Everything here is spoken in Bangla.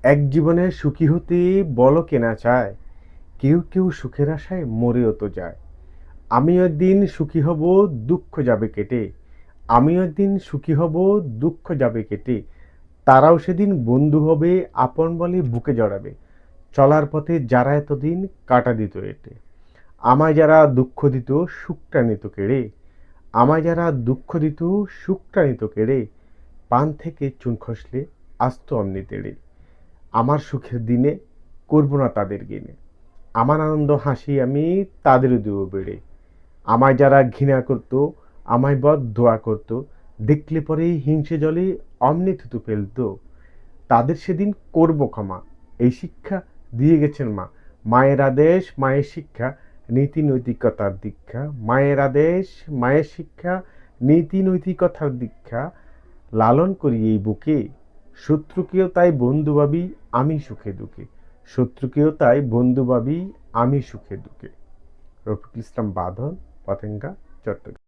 এক জীবনে সুখী হতে বলো কেনা চায়, কেউ কেউ সুখের আশায় মরেও তো যায়। আমিও একদিন সুখী হব, দুঃখ যাবে কেটে। আমিও একদিন সুখী হব, দুঃখ যাবে কেটে। তারাও সেদিন বন্ধু হবে, আপন বলে বুকে জড়াবে। চলার পথে যারা এতদিন কাটা দিত এটে, আমায় যারা দুঃখ দিত সুখটা নিত কেড়ে। আমায় যারা দুঃখ দিত সুখটা নিত কেড়ে। পান থেকে চুন খসলে আস্ত অমনি তেড়ে। আমার সুখের দিনে করব না তাদের গেনে। আমার আনন্দ হাসি আমি তাদেরও দেব বেড়ে। আমায় যারা ঘৃণা করত, আমায় বদ-দোয়া করত, দেখলে পরেই হিংসে জলে অমনি থুতু ফেলত, তাদের সেদিন করব ক্ষমা। এই শিক্ষা দিয়ে গেছেন মা। মায়ের আদেশ, মায়ের শিক্ষা, নীতি নৈতিকতার দীক্ষা। মায়ের আদেশ, মায়ের শিক্ষা, নীতি নৈতিকতার দীক্ষা। লালন করি এই বুকে, শত্রুকেও তাই বন্ধু ভাবি আমি সুখে দুঃখে। শত্রুকেও তাই বন্ধু ভাবি আমি সুখে দুঃখে। রফিকুল ইসলাম বাঁধন, পতেঙ্গা, চট্টগ্রাম।